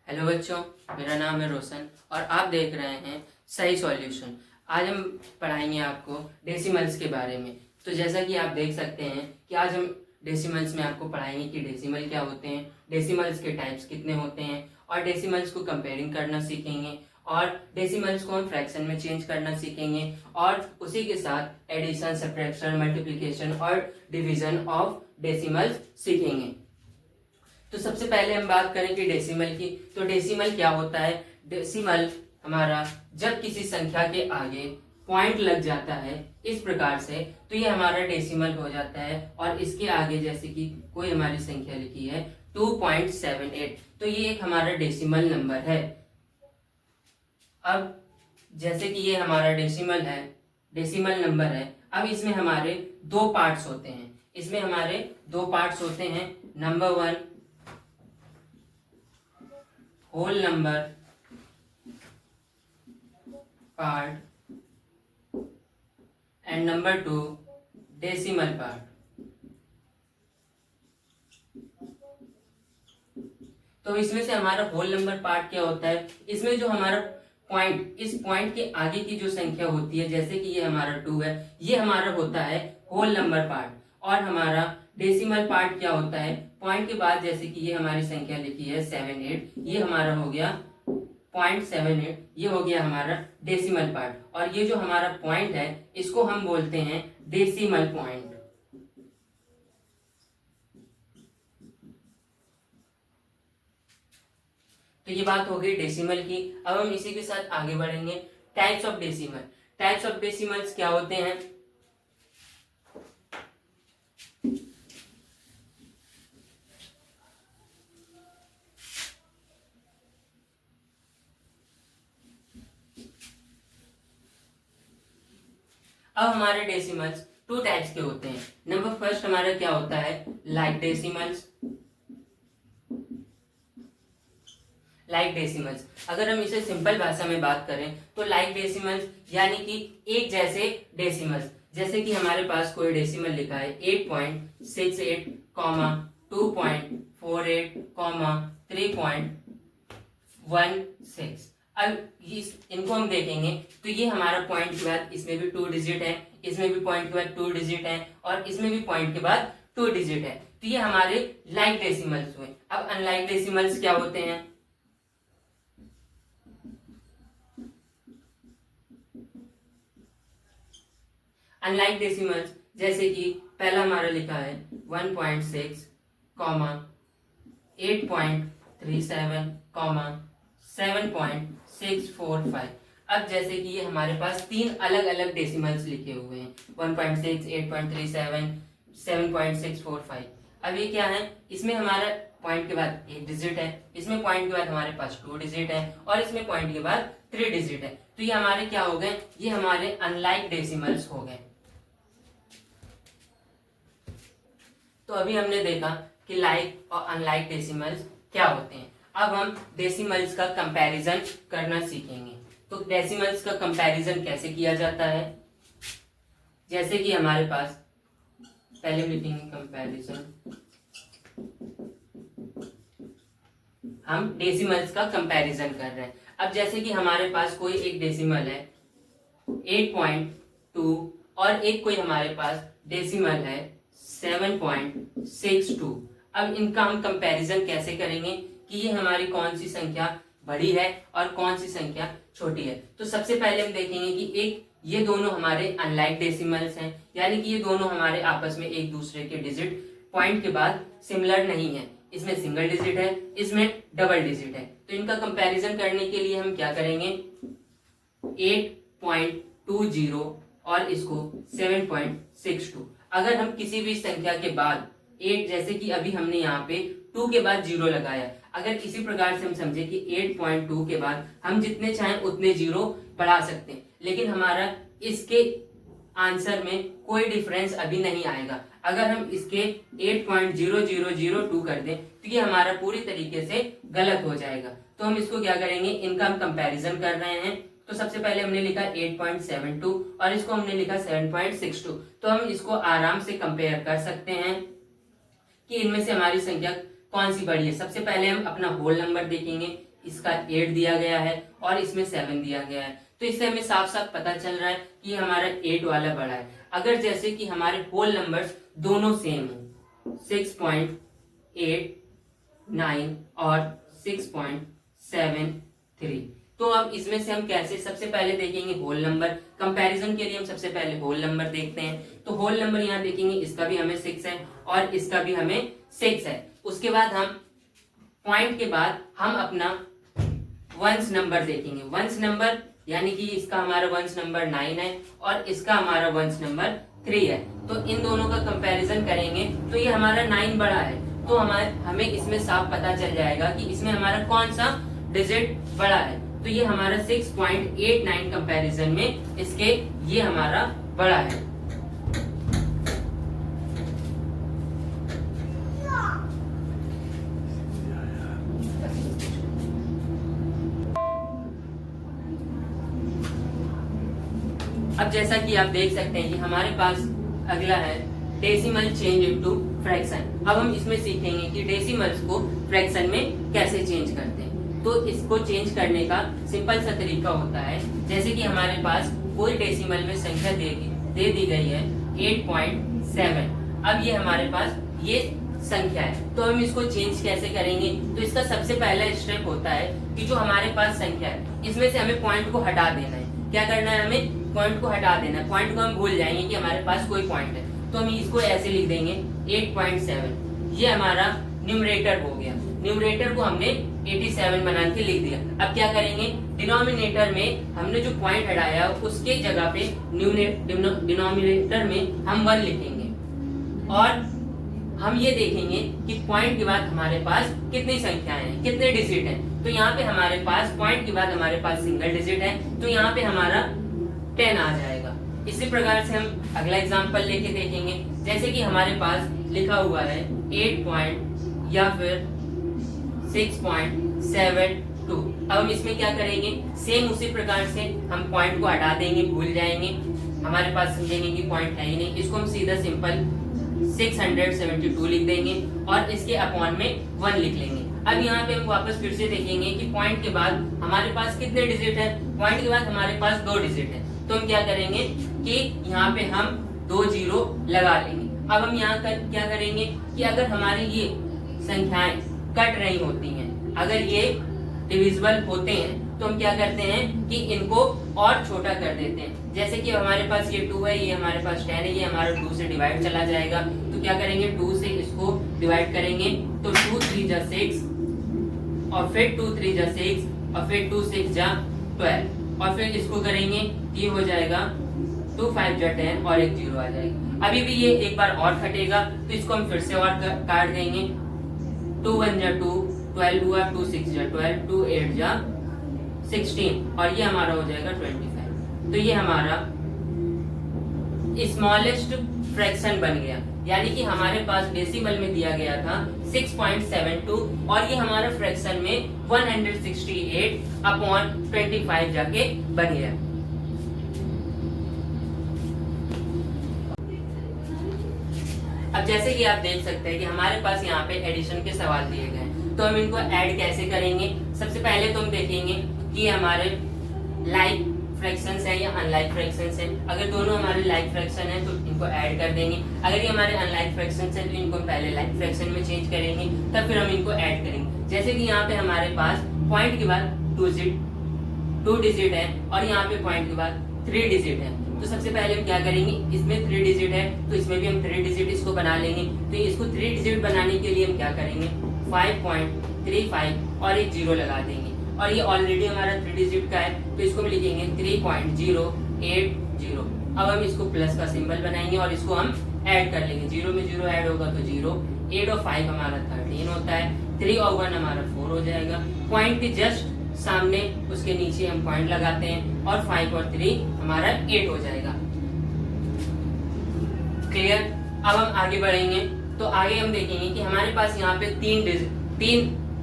Hello बच्चों, मेरा नाम है रोशन और आप देख रहे हैं सही सॉल्यूशन। आज हम पढ़ाएंगे आपको डेसिमल्स के बारे में। तो जैसा कि आप देख सकते हैं कि आज हम डेसिमल्स में आपको पढ़ाएंगे कि डेसिमल क्या होते हैं, डेसिमल्स के टाइप्स कितने होते हैं और डेसिमल्स को कंपेयरिंग करना सीखेंगे और डेसिमल्स को हम फ्रैक्शन में चेंज करना सीखेंगे और उसी के साथ एडिशन, सब्ट्रैक्शन, मल्टीप्लिकेशन और डिवीजन ऑफ डेसिमल्स सीखेंगे। तो सबसे पहले हम बात करें कि डेसिमल की। तो डेसिमल क्या होता है? डेसिमल हमारा जब किसी संख्या के आगे पॉइंट लग जाता है इस प्रकार से, तो ये हमारा डेसिमल हो जाता है। और इसके आगे जैसे कि कोई हमारी संख्या लिखी है 2.78, तो ये एक हमारा डेसिमल नंबर है। अब जैसे कि ये हमारा डेसिमल है, डेसिमल नंबर है। अब इसमें हमारे दो पार्ट्स होते हैं। इसमें हमारे दो पार्ट्स होते हैं। Number one, whole number part and number two, decimal part. तो इसमें से हमारा होल नंबर पार्ट क्या होता है? इसमें जो हमारा पॉइंट, इस पॉइंट के आगे की जो संख्या होती है, जैसे कि ये हमारा 2 है, ये हमारा होता है होल नंबर पार्ट। और हमारा डेसिमल पार्ट क्या होता है? पॉइंट के बाद जैसे कि ये हमारी संख्या लिखी है 78, ये हमारा हो गया 0.78, ये हो गया हमारा डेसिमल पार्ट। और ये जो हमारा पॉइंट है इसको हम बोलते हैं डेसिमल पॉइंट। तो ये बात हो गई डेसिमल की। अब हम इसी के साथ आगे बढ़ेंगे। Types of decimal. Types of decimals क्या होते हैं? अब हमारे डेसिमल्स टू टाइप्स के होते हैं। नंबर फर्स्ट हमारा क्या होता है? Like decimals. लाइक डेसिमल्स, अगर हम इसे सिंपल भाषा में बात करें तो लाइक डेसिमल्स यानी कि एक जैसे डेसिमल्स। जैसे कि हमारे पास कोई डेसिमल लिखा है 8.68, 2.48, 3.16। अब इनको हम देखेंगे तो ये हमारा पॉइंट के बाद इसमें भी 2 डिजिट है, इसमें भी पॉइंट के बाद 2 डिजिट है और इसमें भी पॉइंट के बाद 2 डिजिट है। तो ये हमारे लाइक डेसिमल्स हुए। अब अनलाइक डेसिमल्स क्या होते हैं? अनलाइक डेसिमल्स जैसे कि पहला हमारा लिखा है 1.6, 8.37, 7.645। अब जैसे कि ये हमारे पास तीन अलग अलग डेसिमल्स लिखे हुए हैं, 1.6, 8.37, 7.645। अब ये क्या है? इसमें हमारा पॉइंट के बाद एक डिजिट है, इसमें पॉइंट के बाद हमारे पास 2 डिजिट है और इसमें पॉइंट के बाद 3 डिजिट है। तो ये हमारे क्या हो गए? ये हमारे अनलाइक डेसिमल्स हो गए। तो अभी हमने देखा कि लाइक और अनलाइक डेसिमल्स क्या होते हैं। अब हम डेसिमल्स का कंपैरिजन करना सीखेंगे। तो डेसिमल्स का कंपैरिजन कैसे किया जाता है? जैसे कि हमारे पास पहले लिखेंगे कंपैरिजन, हम डेसिमल्स का कंपैरिजन कर रहे हैं। अब जैसे कि हमारे पास कोई एक डेसिमल है 8.2 और एक कोई हमारे पास डेसिमल है 7.62। अब इनका हम कंपैरिजन कैसे करेंगे कि ये हमारी कौन सी संख्या बड़ी है और कौन सी संख्या छोटी है? तो सबसे पहले हम देखेंगे कि एक ये दोनों हमारे अनलाइक डेसिमल्स हैं, यानी कि ये दोनों हमारे आपस में एक दूसरे के डिजिट पॉइंट के बाद सिमिलर नहीं है। इसमें सिंगल डिजिट है, इसमें डबल डिजिट है। तो इनका कंपैरिजन करने के लिए हम क्या करेंगे? 8.20 और इसको 7.62। अगर हम किसी भी संख्या के बाद 8, जैसे कि अभी हमने यहाँ पे 2 के बाद 0 लगाया, अगर इसी प्रकार से हम समझे कि 8.2 के बाद हम जितने चाहें उतने 0 बढ़ा सकते हैं, लेकिन हमारा इसके आंसर में कोई डिफरेंस अभी नहीं आएगा। अगर हम इसके 8.0002 कर दें तो ये हमारा पूरी तरीके से गलत हो जाएगा। तो हम इसको क्या करेंगे? इनका हम कंपैरिजन कर रहे हैं। तो सबसे पहले हमने लिखा 8.72 और इसको हमने लिखा 7.62। तो हम इसको आराम से कंपेयर कर सकते हैं कि इनमें से हमारी संख्या कौन सी बड़ी है। सबसे पहले हम अपना होल नंबर देखेंगे, इसका 8 दिया गया है और इसमें 7 दिया गया है। तो इससे हमें साफ साफ पता चल रहा है कि हमारा 8 वाला बड़ा है। अगर जैसे कि हमारे होल नंबर्स दोनों सेम हो 6.8, 9 और 6.73, तो अब इसमें से हम कैसे, सबसे पहले देखेंगे होल नंबर। कंपैरिजन के लिए हम सबसे पहले होल नंबर देखते हैं। तो होल नंबर यहाँ देखेंगे, इसका भी हमें 6 है और इसका भी हमें 6 है। उसके बाद हम पॉइंट के बाद हम अपना वंस नंबर देखेंगे। वंस नंबर यानी कि इसका हमारा वंस नंबर 9 है और इसका हमारा वंस नंबर 3 है। तो इन दोनों का कंपैरिजन करेंगे तो ये हमारा 9 बड़ा है। तो हमें इसमें साफ पता चल जाएगा कि इसमें हमारा कौन सा डिजिट बड़ा है। तो ये हमारा 6.89 कंपैरिजन में इसके ये हमारा बड़ा है। अब जैसा कि आप देख सकते हैं कि हमारे पास अगला है डेसिमल चेंज इनटू फ्रैक्शन। अब हम इसमें सीखेंगे कि डेसिमल्स को फ्रैक्शन में कैसे चेंज करते हैं। तो इसको चेंज करने का सिंपल सा तरीका होता है, जैसे कि हमारे पास कोई डेसिमल में संख्या दे दी गई है 8.7। अब ये हमारे पास ये संख्या है, तो हम इसको चेंज कैसे करेंगे। तो इसका सबसे पहला स्टेप होता है कि जो हमारे पास संख्या है इसमें से हमें पॉइंट को हटा देना है। क्या करना है, हमें पॉइंट को हटा देना है। पॉइंट को हम भूल जाएंगे कि हमारे पास कोई पॉइंट है, तो हम इसको ऐसे लिख देंगे 8.7। ये हमारा न्यूमरेटर हो गया। न्यूमरेटर को हमने 87 बना के लिख दिया। अब क्या करेंगे, डिनोमिनेटर में हमने जो पॉइंट हटाया उसके जगह पे डिनोमिनेटर में हम 1 लिखेंगे और हम ये देखेंगे कि पॉइंट के बाद हमारे पास कितनी संख्याएं हैं, कितने डिजिट हैं। तो यहाँ पे हमारे पास पॉइंट के बाद हमारे पास सिंगल डिजिट है, तो यहाँ पे हमारा 10 आ जाएगा। इसी प्रकार से हम अगला एग्जांपल लेके देखेंगे, जैसे कि हमारे पास लिखा हुआ है 8 या फिर 6.72। अब हम इसमें क्या करेंगे, सेम उसी प्रकार से हम पॉइंट को हटा देंगे, भूल जाएंगे, हमारे पास समझेंगे कि पॉइंट है ही नहीं। इसको हम सीधा सिंपल 672 लिख देंगे और इसके अपॉन में 1 लिख लेंगे। अब यहाँ पे हम वापस फिर से देखेंगे कि पॉइंट के बाद हमारे पास कितने डिजिट है। पॉइंट के बाद हमारे पास 2 डिजिट है, तो हम क्या करेंगे कि यहाँ पे हम 2 जीरो लगा लेंगे। अब हम यहाँ क्या करेंगे कि अगर हमारी ये संख्याएं कट रही होती हैं, अगर ये डिविजिबल होते हैं, तो हम क्या करते हैं कि इनको और छोटा कर देते हैं। जैसे कि हमारे पास ये 2 है, ये हमारे पास 10 है, ये हमारा 2 से डिवाइड चला जाएगा। तो क्या करेंगे, 2 से इसको डिवाइड करेंगे तो 2 3 जा 6 और फिर 2 3 जा 6 और फिर 2 6 जा 12 और फिर इसको करेंगे, ये हो जाएगा 2 5 जा 10 और एक 0 आ जाएगा। अभी भी ये एक बार और कटेगा, तो इसको हम फिर से और काट देंगे। 2 1 जा 2, 12 हुआ, 2 6 जा 12, 2 8 जा 16 और ये हमारा हो जाएगा 25। तो ये हमारा स्मॉलेस्ट फ्रैक्शन बन गया, यानी कि हमारे पास डेसिमल में दिया गया था 6.72 और ये हमारा फ्रैक्शन में 168/25 जाके बन गया। अब जैसे कि आप देख सकते हैं कि हमारे पास यहाँ पे एडिशन के सवाल दिए गए हैं, तो हम इनको ऐड कैसे करेंगे। सबसे पहले तो हम देखेंगे कि हमारे लाइक फ्रैक्शंस है या अनलाइक फ्रैक्शंस है। अगर दोनों हमारे लाइक फ्रैक्शन है तो इनको ऐड कर देंगे। अगर ये हमारे अनलाइक फ्रैक्शंस है तो इनको पहले लाइक फ्रैक्शन में चेंज करेंगे, तब फिर हम इनको ऐड करेंगे। जैसे कि यहाँ पे हमारे पास पॉइंट के बाद 2 डिजिट है और यहाँ पे पॉइंट के बाद 3 डिजिट है। तो सबसे पहले हम क्या करेंगे, इसमें 3 डिजिट है तो इसमें भी हम 3 डिजिट इसको बना लेंगे। तो इसको 3 डिजिट बनाने के लिए हम क्या करेंगे, 5.35 और एक 0 लगा देंगे और ये ऑलरेडी हमारा 3 डिजिट का है, तो इसको हम लिखेंगे 3.080। अब हम इसको प्लस का सिंबल बनाएंगे और इसको हम ऐड कर लेंगे। 0 में 0 ऐड होगा तो 0, 8 और 5 हमारा 13 होता है, 3 और 1 हमारा 4 हो जाएगा। पॉइंट के जस्ट सामने उसके नीचे हम पॉइंट लगाते हैं और 5 और 3 हमारा 8 हो जाएगा। क्लियर। अब हम आगे बढ़ेंगे, तो आगे हम देखेंगे कि हमारे पास यहाँ पे 3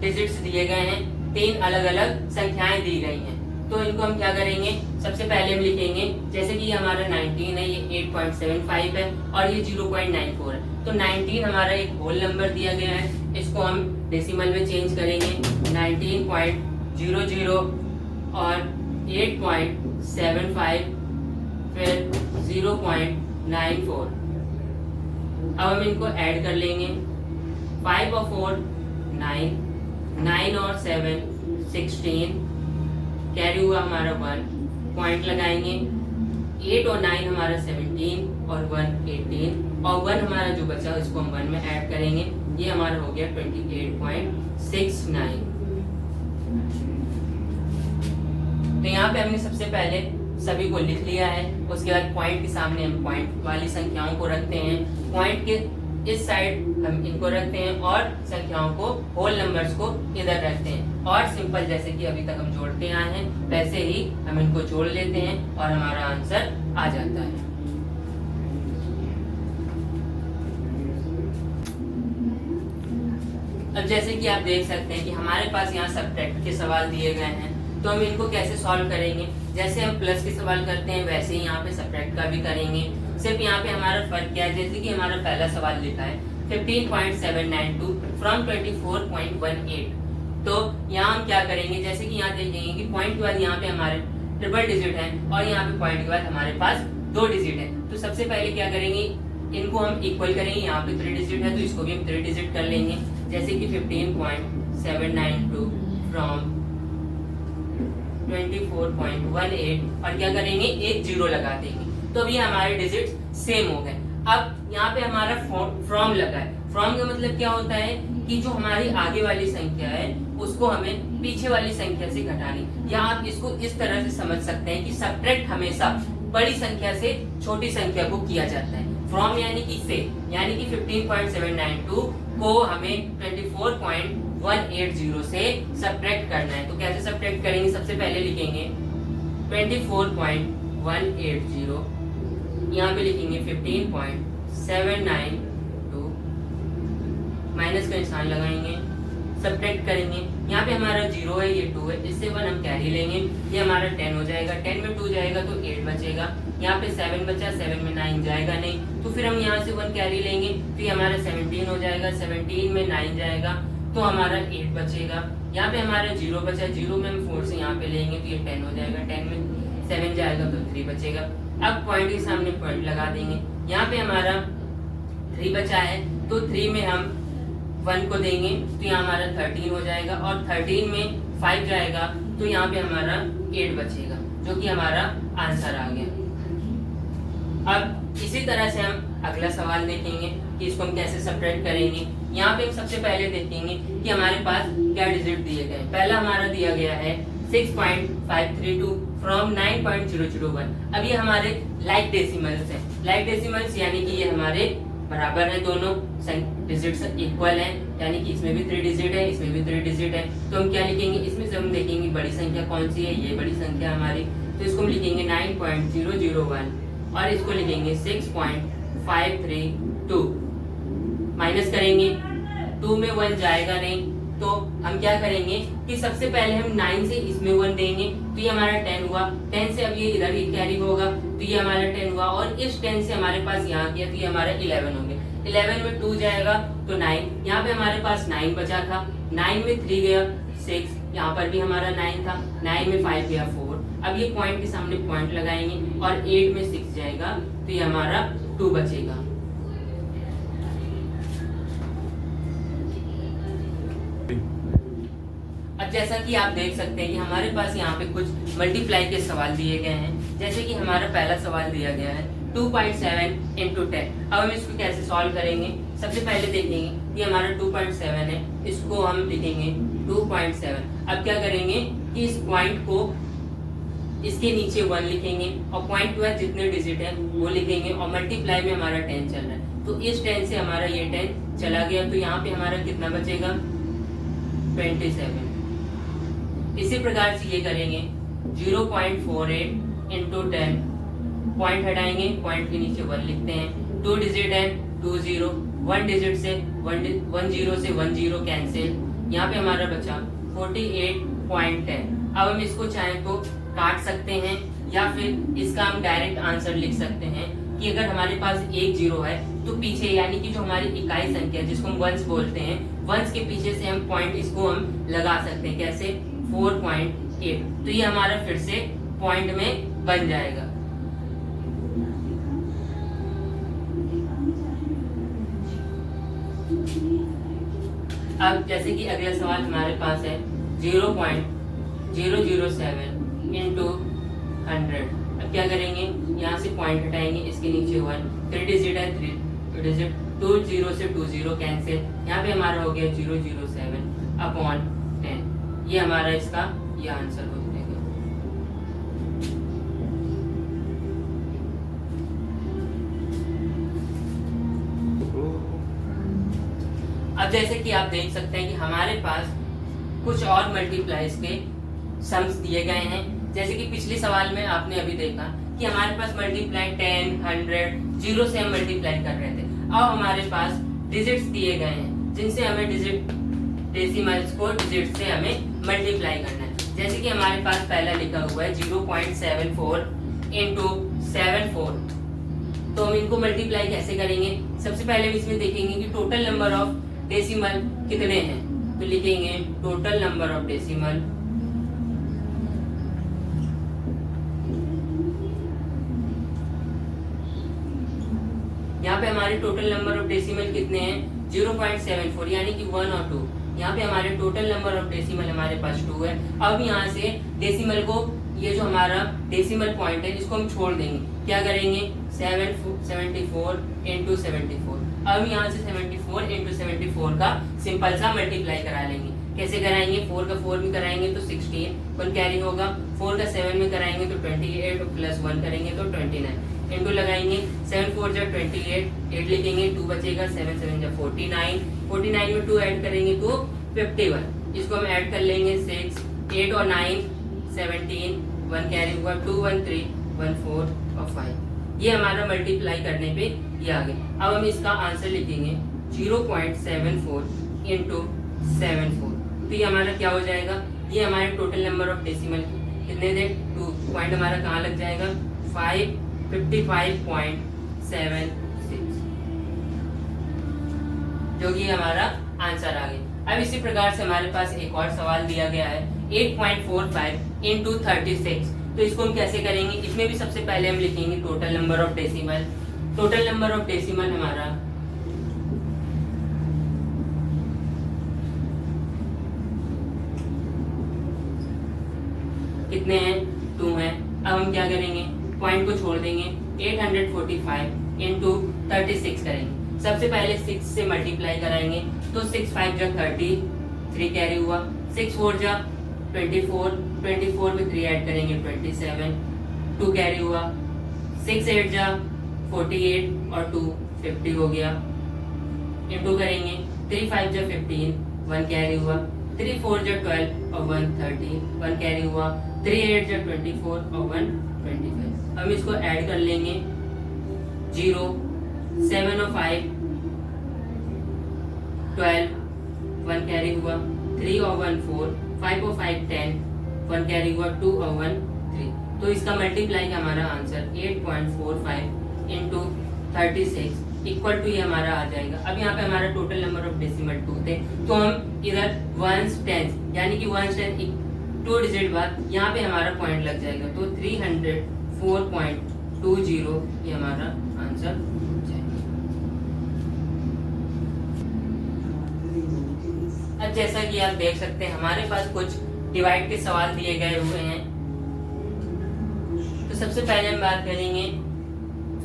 डिजिट्स दिए गए हैं, 3 अलग अलग संख्याएं दी गई हैं। तो इनको हम क्या करेंगे, सबसे पहले हम लिखेंगे, जैसे कि ये हमारा 19 है, ये 8.75 है और ये 0.94 है। तो 19 हमारा एक होल नंबर दिया गया है, इसको हम डेसिमल में चेंज करेंगे 19.94 00 और 8.75 फिर 0.94। अब हम इनको ऐड कर लेंगे। 5 और 4 9, 9 और 7 16, कैरी हुआ हमारा 1, पॉइंट लगाएंगे। 8 और 9 हमारा 17 और 1 18 और 1 हमारा जो बचा इसको हम 1 में ऐड करेंगे। ये हमारा हो गया 28.69। तो यहाँ पे हमने सबसे पहले सभी को लिख लिया है। उसके बाद पॉइंट के सामने हम पॉइंट वाली संख्याओं को रखते हैं, पॉइंट के इस साइड हम इनको रखते हैं और संख्याओं को, होल नंबर्स को इधर रखते हैं। और सिंपल जैसे कि अभी तक हम जोड़ते आए हैं वैसे ही हम इनको जोड़ लेते हैं और हमारा आंसर आ जाता है। अब जैसे कि आप देख सकते हैं कि हमारे पास यहाँ सब्ट्रैक्ट के सवाल दिए गए हैं, तो हम इनको कैसे सॉल्व करेंगे। जैसे हम प्लस के सवाल करते हैं वैसे ही यहाँ पे सब्ट्रैक्ट का भी करेंगे। सिर्फ यहाँ पे हमारा फर्क क्या है, जैसे कि हमारा पहला सवाल लिखा है 15.792 फ्रॉम 24.18। तो यहाँ हम क्या करेंगे, जैसे कि यहाँ देखेंगे कि पॉइंट के बाद यहाँ पे हमारे ट्रिपल डिजिट है और यहाँ पे पॉइंट के बाद हमारे पास 2 डिजिट है। तो सबसे पहले क्या करेंगे, इनको हम इक्वल करेंगे। यहाँ पे 3 डिजिट है तो इसको भी हम 3 डिजिट कर लेंगे। जैसे कि 15.792 फ्रॉम 24.18 और क्या करेंगे, एक जीरो लगा देंगे। तो अभी हमारे डिजिट सेम हो गए। अब यहाँ पे हमारा फ्रॉम लगा है। फ्रॉम का मतलब क्या होता है कि जो हमारी आगे वाली संख्या है उसको हमें पीछे वाली संख्या से घटानी, या आप इसको इस तरह से समझ सकते हैं कि सब्ट्रैक्ट हमेशा बड़ी संख्या से छोटी संख्या को किया जाता है। फ्रॉम यानी कि से, यानी कि 15.792 को हमें 24.180 से सब्ट्रैक्ट करना है। तो कैसे सब्ट्रैक्ट करेंगे, सबसे पहले लिखेंगे 24.180, यहाँ पे लिखेंगे 15.792, माइनस का निशान लगाएंगे, सब्ट्रैक्ट करेंगे। यहाँ पे हमारा 0 है, ये 2 है, इससे 1 हम कैरी लेंगे, ये हमारा 10 हो जाएगा। 10 में 2 जाएगा तो 8 बचेगा। यहाँ पे 7 बचा, 7 में 9 जाएगा नहीं, तो फिर हम यहाँ से 1 कैरी लेंगे, तो ये हमारा 17 हो जाएगा। 17 में 9 जाएगा तो हमारा 8 बचेगा। यहाँ पे हमारा 0 बचा, 0 में हम 4 से यहाँ पे लेंगे तो ये 10 हो जाएगा। 10 में 7 जाएगा तो 3 बचेगा। अब पॉइंट के सामने पॉइंट लगा देंगे। यहाँ पे हमारा 3 बचा है तो 3 में हम 1 को देंगे तो यहाँ हमारा 13 हो जाएगा, और 13 में 5 जाएगा तो यहाँ पे हमारा 8 बचेगा, जो कि हमारा आंसर आ गया। अब इसी तरह से हम अगला सवाल देखेंगे कि इसको हम कैसे सब्ट्रैक्ट करेंगे। यहाँ पे हम सबसे पहले देखेंगे कि हमारे पास क्या डिजिट दिए गए। पहला हमारा दिया गया है 6.532 फ्रॉम 9.001। अब ये हमारे लाइक डेसिमल्स हैं। लाइक डेसिमल्स यानी कि ये हमारे बराबर है, दोनों डिजिट्स इक्वल हैं, यानी कि इसमें भी 3 डिजिट है, इसमें भी 3 डिजिट है। तो हम क्या लिखेंगे, इसमें से हम देखेंगे बड़ी संख्या कौन सी है, ये बड़ी संख्या हमारी, तो इसको हम लिखेंगे 9.001 और इसको लिखेंगे 6.532। माइनस करेंगे, 2 में 1 जाएगा नहीं, तो हम क्या करेंगे कि सबसे पहले हम 9 से इसमें 1 देंगे तो ये हमारा 10 हुआ। 10 से अब ये इधर ही कैरी होगा तो ये हमारा 10 हुआ, और इस 10 से हमारे पास यहाँ किया तो ये हमारा 11 हो गया। 11 में 2 जाएगा तो 9, यहाँ पे हमारे पास 9 बचा था। 9 में 3 गया 6, यहाँ पर भी हमारा 9 था। 9 में 5 गया 4। अब ये पॉइंट के सामने पॉइंट लगाएंगे और 8 में 6 जाएगा तो ये हमारा 2 बचेगा। अब जैसा कि आप देख सकते हैं कि हमारे पास यहाँ पे कुछ मल्टीप्लाई के सवाल दिए गए हैं। जैसे कि हमारा पहला सवाल दिया गया है 2.7 into 10। अब हम इसको कैसे सॉल्व करेंगे, सबसे पहले देखेंगे कि हमारा 2.7 है, इसको हम लिखेंगे 2.7। अब क्या करेंगे कि इस पॉइंट को इसके नीचे 1 लिखेंगे और पॉइंट के बाद जितने डिजिट है वो लिखेंगे, और मल्टीप्लाई में हमारा 10 चल रहा है तो इस 10 से हमारा ये 10 चला गया, तो यहाँ पे हमारा कितना बचेगा 27। इसी प्रकार से ये करेंगे 0.48 into 10, पॉइंट हटाएंगे, पॉइंट के नीचे 1 लिखते हैं। 2 डिजिट है 20, 1 डिजिट से 1 0 से 1 0 कैंसिल, यहाँ पे हमारा बचा 48.10। अब हम इसको चाहे तो काट सकते हैं या फिर इसका हम डायरेक्ट आंसर लिख सकते हैं कि अगर हमारे पास एक 0 है तो पीछे, यानी कि जो हमारी इकाई संख्या जिसको हम वंस बोलते हैं, वंस के पीछे से हम पॉइंट इसको हम लगा सकते हैं। कैसे 4.8। तो ये हमारा फिर से पॉइंट में बन जाएगा। अब जैसे कि अगला सवाल हमारे पास है 0.007 इंटू 100। अब क्या करेंगे, यहाँ से पॉइंट हटाएंगे, इसके नीचे 1, 3 डिजिट है, 3 डिजिट, 2 0 से 2 0 कैंसिल, यहाँ पे हमारा हो गया 007 अपॉन 10। ये हमारा इसका ये आंसर हो जाएगा। अब जैसे कि आप देख सकते हैं कि हमारे पास कुछ और मल्टीप्लाइज के सम्स दिए गए हैं। जैसे कि पिछले सवाल में आपने अभी देखा कि हमारे पास मल्टीप्लाई 10, 100, 0 से हम मल्टीप्लाई कर रहे थे। अब हमारे पास डिजिट्स दिए गए हैं जिनसे हमें डेसिमल्स को डिजिट से हमें मल्टीप्लाई करना है। जैसे कि हमारे पास पहला लिखा हुआ है 0.74 इंटू 74। तो हम इनको मल्टीप्लाई कैसे करेंगे, सबसे पहले हम इसमें देखेंगे कि टोटल नंबर ऑफ डेसिमल कितने हैं। तो लिखेंगे टोटल नंबर ऑफ डेसिमल यहाँ पे हमारे टोटल नंबर ऑफ डेसिमल कितने हैं 0.74 यानी कि 1 और 2। यहाँ पे हमारे टोटल नंबर ऑफ डेसिमल हमारे पास 2 है। अब यहाँ से डेसिमल को, ये जो हमारा डेसिमल पॉइंट है इसको हम छोड़ देंगे, क्या करेंगे 74 इंटू 74। अब यहाँ से 74 इंटू 74 का सिंपल सा मल्टीप्लाई करा लेंगे। कैसे कराएंगे, 4 का 4 में कराएंगे तो 16 1 कैरी होगा, 4 का 7 में कराएंगे तो 28 प्लस 1 करेंगे तो 29 इंटू लगाएंगे, 7 4 जा 28, 8 लिखेंगे, 2 बचेगा, 7 7 जा 49, 49 में 2 ऐड करेंगे तो 51। इसको हम ऐड कर लेंगे 6, 8 और 9 17, 1 कैरी हुआ, 2 1 3 1 4 और 5। ये हमारा मल्टीप्लाई करने पे ये आ गया। अब हम इसका आंसर लिखेंगे 0.74 इंटू 74। तो ये हमारा क्या हो जाएगा, ये हमारे टोटल नंबर ऑफ डेसिमल कितने थे 2, पॉइंट हमारा कहाँ लग जाएगा 55.76, जो कि हमारा आंसर आ गया। अब इसी प्रकार से हमारे पास एक और सवाल दिया गया है 8.45 इंटू 36। तो इसको हम कैसे करेंगे, इसमें भी सबसे पहले हम लिखेंगे total number of decimal. Total number of decimal हमारा कितने हैं 2 हैं। अब हम क्या करेंगे, पॉइंट को छोड़ देंगे, 845 इंटू 36 करेंगे। सबसे पहले 6 से मल्टीप्लाई कराएंगे तो 6 5 जा 30, 3 कैरी हुआ, 6 4 जा 24, 24 में 3 ऐड करेंगे 27, 2 कैरी हुआ, 6 8 जा 48 और 2 50 हो गया। इंटू करेंगे 3 5 जा 15, 1 कैरी हुआ, 3 4 जा 12 और 1 30, 1 कैरी हुआ, 3 8 जा 24 और 1 25। हम इसको ऐड कर लेंगे 0 7 और 5 12, 1 कैरी हुआ, 3 और 1 4, 5 और 5 10, 1 कैरी हुआ, 2 और 1 3। तो इसका मल्टीप्लाई का हमारा आंसर 8.45 इंटू 36 इक्वल टू ये हमारा आ जाएगा। अब यहाँ पे हमारा टोटल नंबर ऑफ डेसिमल 2 थे, तो हम इधर 1s 10 यानी कि 1s 10 2 डिजिट बाद यहाँ पे हमारा पॉइंट लग जाएगा, तो 304.20 ये हमारा आंसर हो जाएगा। अब जैसा कि आप देख सकते हैं हमारे पास कुछ डिवाइड के सवाल दिए गए हुए हैं। तो सबसे पहले हम बात करेंगे,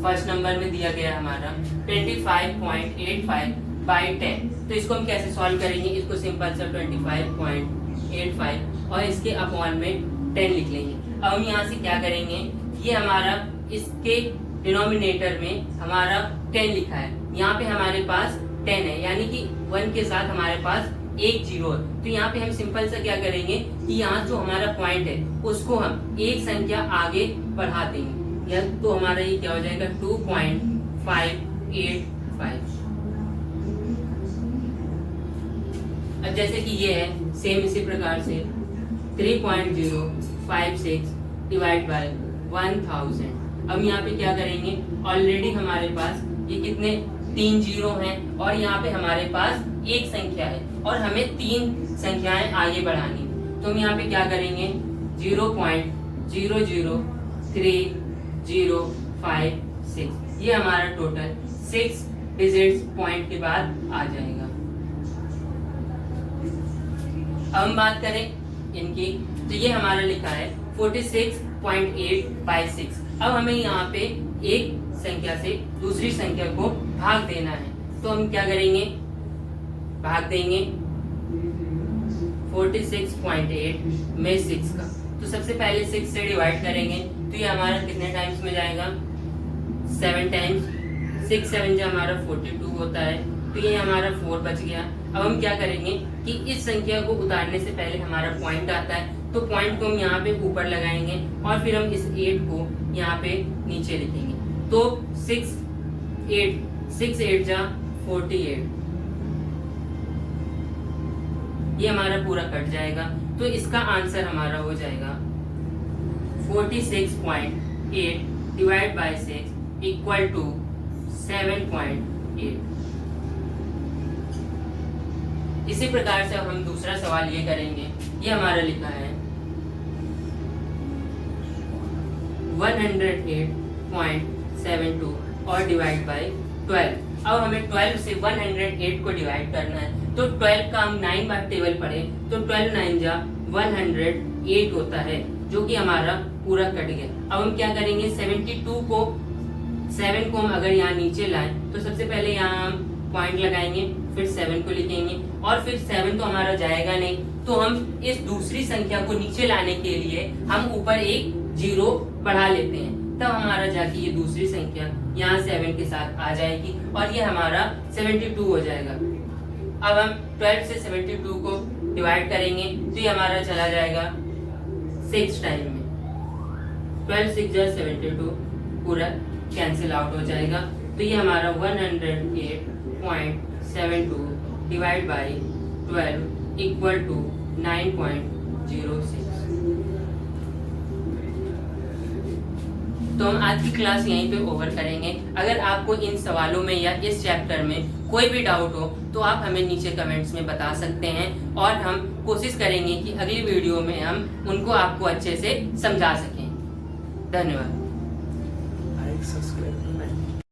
फर्स्ट नंबर में दिया गया हमारा 25.85 बाई 10। तो इसको हम कैसे सॉल्व करेंगे, इसको सिंपल सा 25.85 और इसके अपॉन में 10 लिख लेंगे। अब हम यहाँ से क्या करेंगे, ये हमारा इसके डिनोमिनेटर में हमारा 10 लिखा है, यहाँ पे हमारे पास 10 है, यानी कि 1 के साथ हमारे पास एक 0 है। तो यहाँ पे हम सिंपल सा क्या करेंगे कि यहाँ जो हमारा पॉइंट है उसको हम एक संख्या आगे बढ़ा देंगे, या तो हमारा ये क्या हो जाएगा 2.585। अब जैसे कि ये है सेम इसी प्रकार से 3.056 डिवाइड बाय 1000। अब यहाँ पे क्या करेंगे, ऑलरेडी हमारे पास ये कितने 3 0 हैं और यहाँ पे हमारे पास एक संख्या है और हमें 3 संख्याएं आगे बढ़ानी। तो हम यहाँ पे क्या करेंगे 0.003056, ये हमारा टोटल 6 डिजिट्स पॉइंट के बाद आ जाएगा। अब हम बात करें इनकी, तो ये हमारा लिखा है 46.8/6। अब हमें यहाँ पे एक संख्या से दूसरी संख्या को भाग देना है, तो हम क्या करेंगे, भाग देंगे 46.8 में 6 का। तो सबसे पहले 6 से डिवाइड करेंगे, तो ये हमारा कितने टाइम्स में जाएगा 7 टाइम्स। 6 7 जो हमारा 42 होता है, तो ये हमारा 4 बच गया। अब हम क्या करेंगे कि इस संख्या को उतारने से पहले हमारा पॉइंट आता है, तो पॉइंट को हम यहाँ पे ऊपर लगाएंगे और फिर हम इस 8 को यहाँ पे नीचे लिखेंगे। तो 6 8 जा 48, ये हमारा पूरा कट जाएगा। तो इसका आंसर हमारा हो जाएगा 46.8 डिवाइड बाय 6 इक्वल टू 7.8। इसी प्रकार से हम दूसरा सवाल ये करेंगे, ये हमारा लिखा है 108.72 और डिवाइड बाय 12। अब हमें 12 से 108 को डिवाइड करना है, तो 12 का हम 9 बार टेबल पढ़े, तो 12 9 जा 108 होता है, जो कि हमारा पूरा कट गया। अब हम क्या करेंगे 72 को 7 को हम अगर यहाँ नीचे लाएं, तो सबसे पहले यहाँ हम पॉइंट लगाएंगे, फिर 7 को लिखेंगे और फिर 7 तो हमारा जाएगा नहीं, तो हम इस दूसरी संख्या को नीचे लाने के लिए हम ऊपर एक 0 बढ़ा लेते हैं, तब हमारा जाके ये दूसरी संख्या यहाँ 7 के साथ आ जाएगी और ये हमारा 72 हो जाएगा। अब हम 12 से 72 को डिवाइड करेंगे, तो ये हमारा चला जाएगा 6 टाइम में। 12 6 जा 72 पूरा कैंसिल आउट हो जाएगा, तो ये हमारा 108.72 डिवाइड बाई 12 इक्वल टू 9.06। तो हम आज की क्लास यहीं पे ओवर करेंगे। अगर आपको इन सवालों में या इस चैप्टर में कोई भी डाउट हो तो आप हमें नीचे कमेंट्स में बता सकते हैं और हम कोशिश करेंगे कि अगली वीडियो में हम उनको आपको अच्छे से समझा सकें। धन्यवाद। Like subscribe